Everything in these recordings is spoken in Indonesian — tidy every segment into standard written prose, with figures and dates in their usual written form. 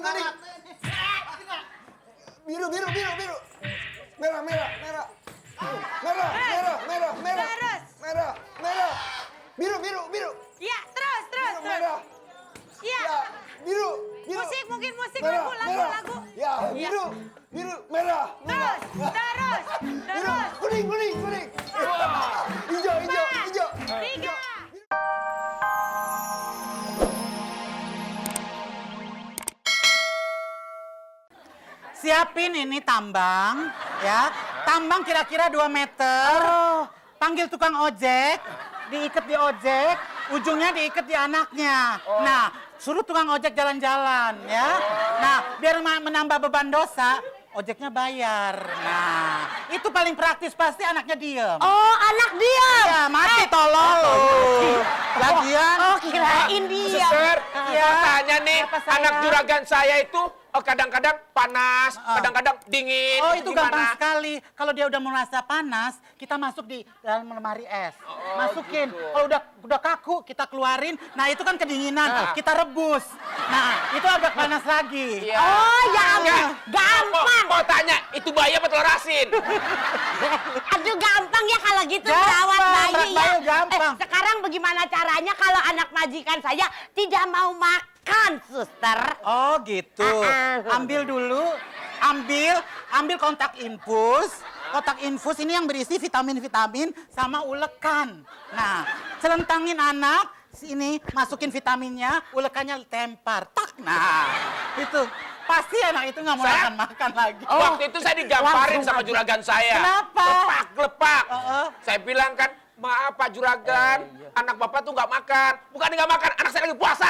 kuning. Biru. Merah. Merah. Biru. Iya, terus. Merah. Iya. Ya, biru. Musik, Merah. lagu. Ya, biru, merah. Terus. Biru, kuning. Hijau. 3. Siapin ini tambang, ya. Tambang kira-kira 2 meter. Panggil tukang ojek, diikat di ojek, ujungnya diikat di anaknya. Nah, suruh tukang ojek jalan-jalan, ya. Nah, biar menambah beban dosa, ojeknya bayar. Nah, itu paling praktis, pasti anaknya diem. Oh, anak dia. Ya, mati tolol lu. Lagian. Oh, kirain dia. Suster, Ya. mau tanya nih, Apa saya? anak juragan saya itu kadang-kadang panas, kadang-kadang dingin. Oh, itu gampang gimana? sekali. Kalau dia udah merasa panas, kita masuk di dalam lemari es. Masukin. Gitu. Kalau udah kaku, kita keluarin. Nah, itu kan kedinginan. Kita rebus. Nah, itu agak panas lagi. Iya. Oh, ya Ya. gampang. Mau tanya, itu bayi apa telur asin? Aduh, gampang ya kalau gitu Gampang, merawat bayi ya. bayi gampang. Sekarang bagaimana caranya kalau anak majikan saya tidak mau makan, suster? Oh, gitu. Ambil dulu. Ambil kontak infus. Kotak infus ini yang berisi vitamin-vitamin sama ulekan. Nah, celentangin anak, sini masukin vitaminnya, ulekannya tempar. Tak, nah. Itu. Pasti anak itu nggak mau makan lagi. Waktu itu saya digamparin sama juragan saya. Kenapa? Gelepak. Heeh. Saya bilang kan, maaf Pak Juragan, anak Bapak tuh nggak makan. Bukan nggak makan, anak saya lagi puasa.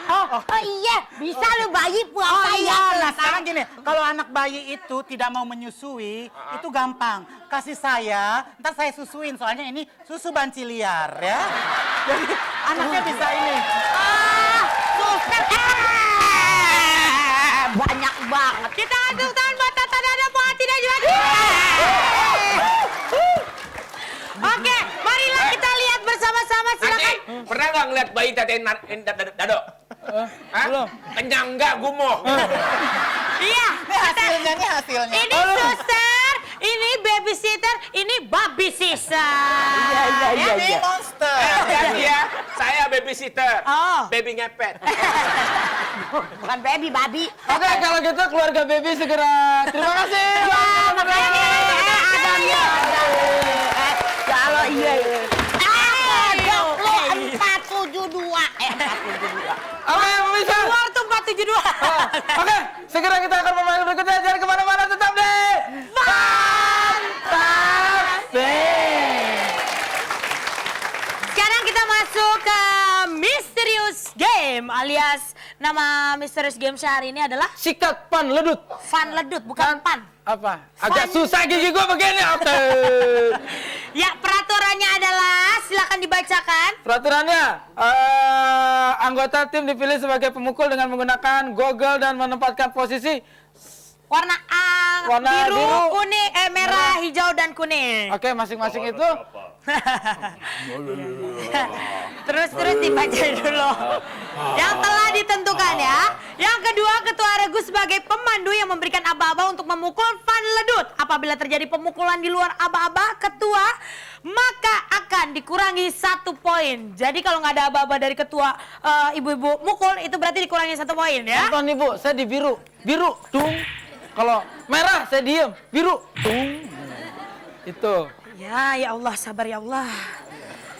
Oh iya, bisa lu bayi puasa Oh ya. iya, nah sekarang gini, kalau anak bayi itu tidak mau menyusui, itu gampang. Kasih saya, ntar saya susuin, soalnya ini susu banci liar ya. Jadi anaknya bisa ini. Suster. Banyak banget. Kita aduk tangan batas ada buah tidak jadi. Oke, marilah kita lihat bersama-sama, silakan. Nanti, pernah nggak ngeliat bayi tetein dado? Hah? Belum. Kenyang nggak, gumoh? Iya. Ini hasilnya. Ini suster, ini babysitter, ini baby sister. Ini monster. Hati-hati ya, saya babysitter. Oh. Baby ngepet. Bukan baby, babi. Oke, kalau gitu keluarga baby segera. Terima kasih. Ya, makanya Adamnya. Kalau iya. Kodok lu 472. 472. Oke, pemirsa. Keluar tuh 472. Oke, segera kita akan memanggil berikutnya. Jangan kemana-mana, tetap di Fantastic. Sekarang kita masuk ke Mysterious Game, alias nama Mysterious Game sehari ini adalah Sikat pan ledut. Fun Ledut, bukan pan. Apa? Agak susah gigi gua begini. Oke. Ya, peraturannya adalah, silakan dibacakan. Peraturannya, anggota tim dipilih sebagai pemukul dengan menggunakan goggle dan menempatkan posisi. Warna Warna biru, biru, kuning, merah, hijau, dan kuning. Oke, masing-masing itu. Terus dibaca dulu. Yang telah ditentukan ya. Yang kedua, Ketua Regu sebagai pemandu yang memberikan aba-aba untuk memukul Fun Ledut. Apabila terjadi pemukulan di luar aba-aba Ketua, maka akan dikurangi 1 poin. Jadi kalau nggak ada aba-aba dari Ketua, ibu-ibu mukul, itu berarti dikurangi 1 poin ya. Contoh nih Bu, saya di biru. Biru, dung. Kalau merah, saya diem. Biru, dung. Itu. Ya Allah, sabar ya Allah.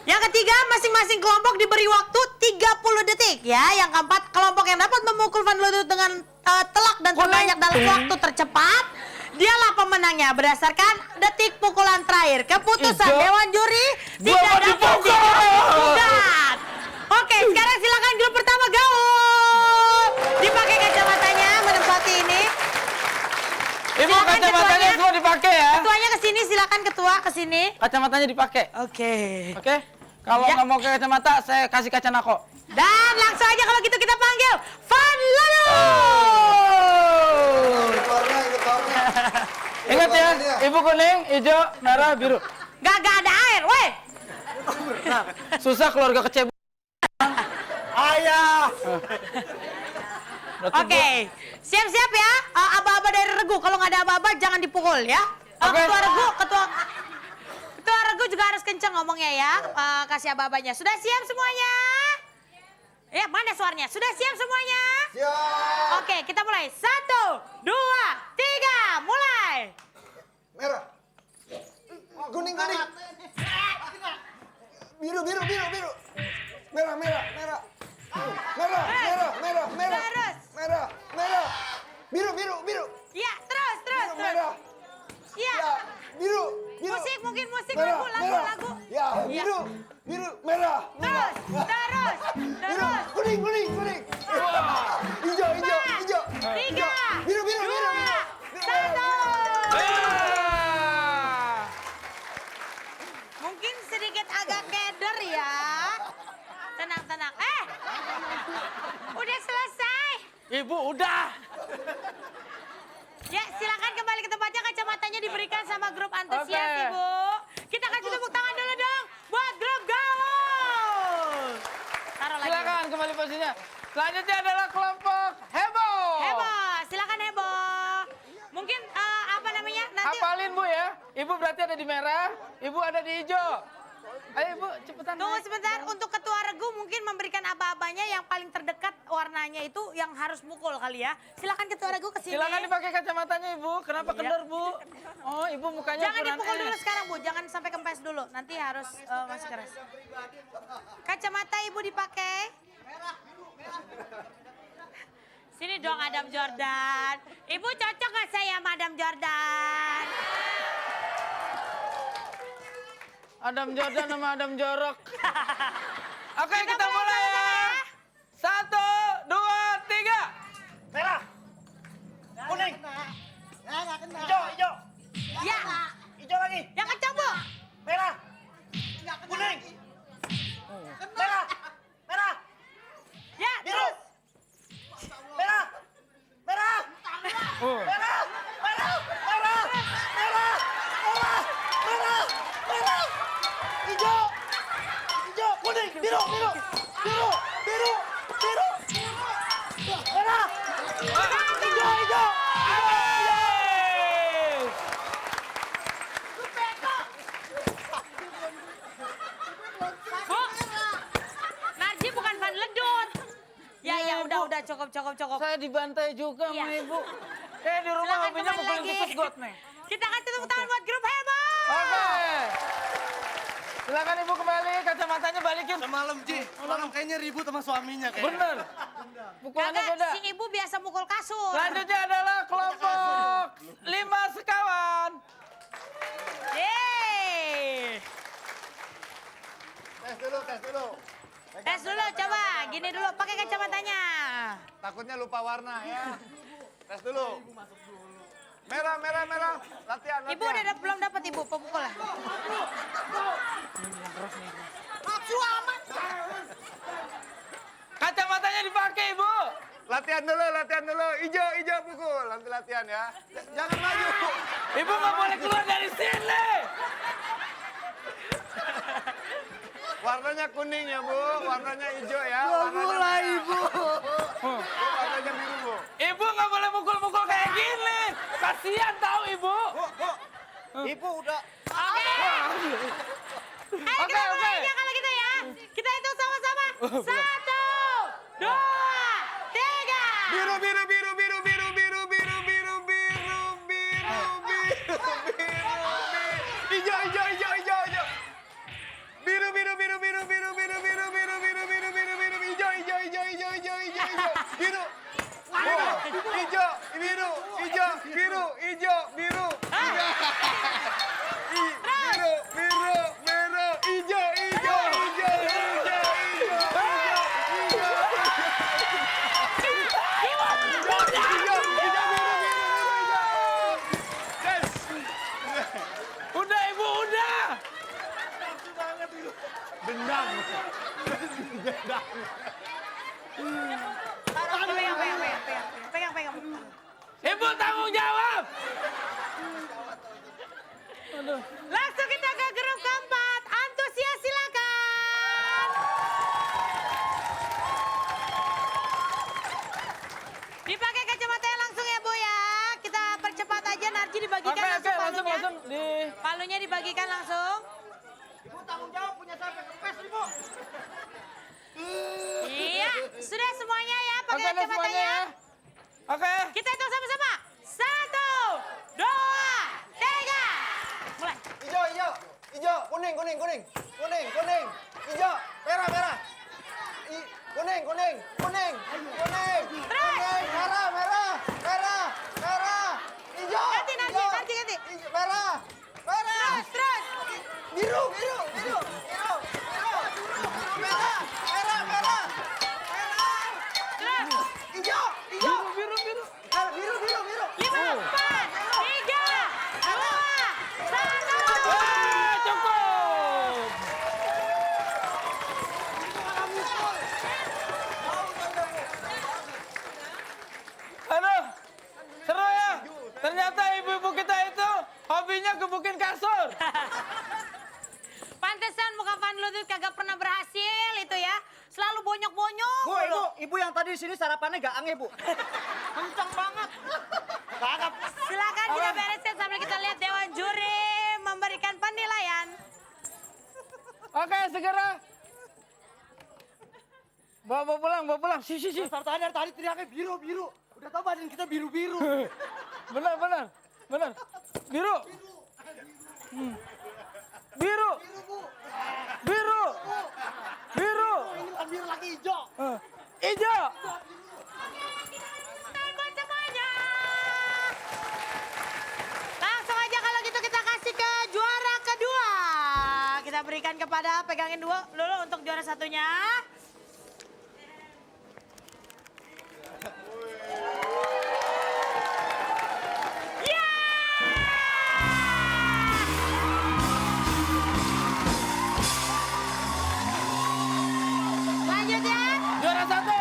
Yang ketiga, masing-masing kelompok diberi waktu 30 detik ya. Yang keempat, kelompok yang dapat memukul Fun Ledut dengan telak dan terbanyak dalam waktu tercepat, dialah pemenangnya berdasarkan detik pukulan terakhir. Keputusan Ijo. Dewan Juri tidak mau dapat dipukul. digugat. Oke, sekarang silakan grup pertama gaul. Dipakai kacamatanya menempati ini. Ibu, Silakan kacamatanya ketuanya. semua dipakai ya. Ketuanya ke sini, silakan ketua ke sini. Kacamatanya dipakai. Oke. Oke? Kalau Ya. nggak mau ke kacamata, saya kasih kaca nako. Dan langsung aja kalau gitu kita panggil Fun Ledut. Ingat ya, ibu kuning, hijau, merah, biru. Gak ada air, weh. Susah keluarga kecebur. Ayah. Oke, siap-siap ya. Aba-aba dari regu. Kalau nggak ada aba-aba jangan dipukul ya. Oke. Ketua regu, ketua regu juga harus kenceng ngomongnya ya. Kasih aba-abanya. Sudah siap semuanya? Ya, mana suaranya? Sudah siap semuanya? Siap. Oke, kita mulai. 1, 2, 3, mulai. Merah. Kuning. Biru. Merah. Merah. Merah. Biru. Ya, terus. Merah. Ya. Ya, biru. Musik mungkin Merah, lagu. Ya, biru, merah. Terus. Kuning. Hijau. 3, Biru. 1. Mungkin sedikit agak keder ya. Tenang. Udah selesai. Ibu udah. Ya, silakan kembali ke tempatnya. Kacamatanya diberikan sama grup antusias, Oke. Ibu. Kita kasih tepuk tangan dulu dong buat grup Gaul. Taruh lagi. Silakan kembali posisinya. Selanjutnya adalah kelompok heboh. Heboh, silakan heboh. Mungkin apa namanya? Nanti Hafalin Bu ya. Ibu berarti ada di merah, Ibu ada di hijau. Ayo Ibu, cepetan. tunggu naik. sebentar. Untuk ketua regu mungkin memberikan aba-abanya yang paling terdekat warnanya itu yang harus mukul kali ya. Silakan ketua regu ke sini. Silakan dipakai kacamatanya Ibu. Kenapa kendor Bu? Oh Ibu mukanya Jangan ukuran dipukul S. dulu sekarang, Bu. Jangan sampai kempes dulu. Nanti harus masih keras. Kacamata Ibu dipakai. Sini dong Adam Jordan. Ibu cocok nggak saya sama Adam Jordan? Adam Jordan sama Adam Jorok. Oke, Kita kita mulai ya. sama-sama ya. 1, 2, 3. Merah. Kuning. Hijau. Ya, Hijau lagi. yang kencang Bu. Merah. Kuning. Merah. Ya, Biru. terus. Merah. Oh. Hijau. Kuning. Biru. Merah. Hijau. Bu, Narji bukan ban ledut. Ya, udah cukup. Saya dibantai juga sama Iya. Ibu. Di rumah Silakan hobinya kembali mukulin lagi. tikus got nih. Kita kasih tepuk tangan buat grup heboh. Oke. Silakan Ibu kembali, kacamatanya balikin. Semalam Ci, semalam kayaknya ribut sama suaminya kayaknya. Bener. Pukulannya Kagak, beda. si ibu biasa mukul kasur. Selanjutnya adalah kelompok 5 sekawan. Yeay. Tes dulu. Tes dulu, coba. Gini dulu, pakai kacamatanya. Takutnya lupa warna ya. Tes dulu. Merah. Latihan. Ibu belum dapat ibu pemukulan. Kacamatanya dipakai Ibu. Latihan dulu. Hijau pukul. Nanti latihan ya. Jangan maju. Ibu nggak boleh keluar dari sini. Warnanya kuning ya, Bu. Warnanya hijau ya. Mulai Ibu. Warnanya biru, Bu. Ibu nggak boleh mukul-mukul kayak gini. Kasihan tahu Ibu. Ibu udah. Oke. Ayo kita Oke. mulai aja kalau gitu ya. Kita hitung sama-sama. 1, 2, 3. Biru. Hijau. Biru. Udah Ibu, udah. Pegang. Ibu tanggung jawab. Langsung kita ke grup keempat. Antusias silakan. Dipakai kacamatanya langsung ya, Bu ya. Kita percepat aja, Narji dibagikan Oke, langsung langsung palunya. di. Palunya dibagikan langsung. Ibu tanggung jawab punya sampai kempes, Ibu. Iya, sudah semuanya ya, pakai Oke, udah semuanya kacamatanya. ya. Oke. Kita hitung sama-sama. 1, 2, 3. Mulai. Hijau, hijau. Hijau, kuning, kuning, kuning. Kuning, kuning. Hijau, merah, merah. Kuning, kuning, kuning. Kuning. Terus. Kuning, merah, merah. Merah, merah. Hijau. Ganti, Narji, hijau. ganti, ganti. Merah, merah. Terus. Biru, biru, biru, biru, biru. Merah, merah, merah. Merah. Terus. Hijau, hijau. Biru, biru. Merah, biru, biru, biru. 5, 4, 3, 2, 1. Cukup. Aduh, seru ya. Ternyata ibu-ibu kita itu hobinya gebukin kasur. Pantesan muka Van Ludwig kagak pernah berhasil itu ya. Selalu bonyok-bonyok. Bu, mulu. ibu yang tadi di sini sarapannya gaang ya, Bu? Kenceng banget. Silakan kita beresin sambil kita lihat Dewan Juri memberikan penilaian. Oke, segera. Bawa pulang. Si. Dari tadi teriaknya biru, biru. Udah tau badan kita biru-biru. Benar. Biru. Biru. Ini bukan biru lagi hijau. Hijau. Dan buat semuanya. Langsung aja kalau gitu kita kasih ke juara kedua. Kita berikan kepada pegangin dulu untuk juara satunya. Ya! Lanjut ya. Juara satu.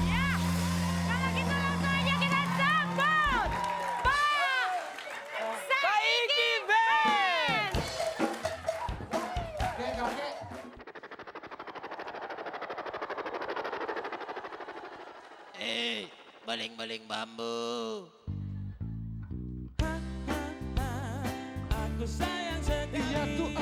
Ya, kalau gitu langsung aja kita sambut Pak Saiki Band. Baling-baling bambu. Aku sayang sekali. Iya tuh.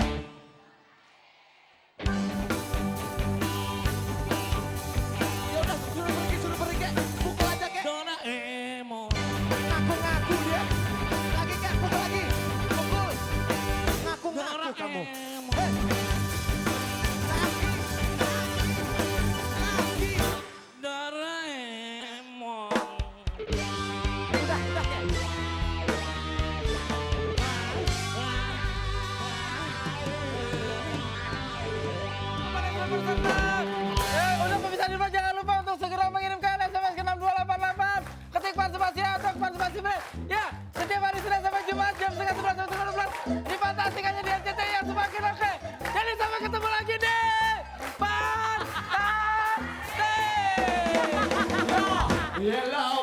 Yaudah, suruh pergi, Kek. Pukul aja, Kek. Doraemon. Ngaku-ngaku dia. Lagi, Kek, pukul lagi. Pukul. Ngaku-ngaku kamu. Hei. Lagi. Doraemon. Udah, Kek. Untuk pemirsa di rumah jangan lupa untuk segera mengirimkan SMS ke 6288. Ketik Pansubasi atau Pansubasi B. Ya, setiap hari Senin sampai Jumat jam 10:30 sampai 12. Ini fantastik hanya di RCTI yang semakin oke. Jadi sampai ketemu lagi di Fantastik. Yellow.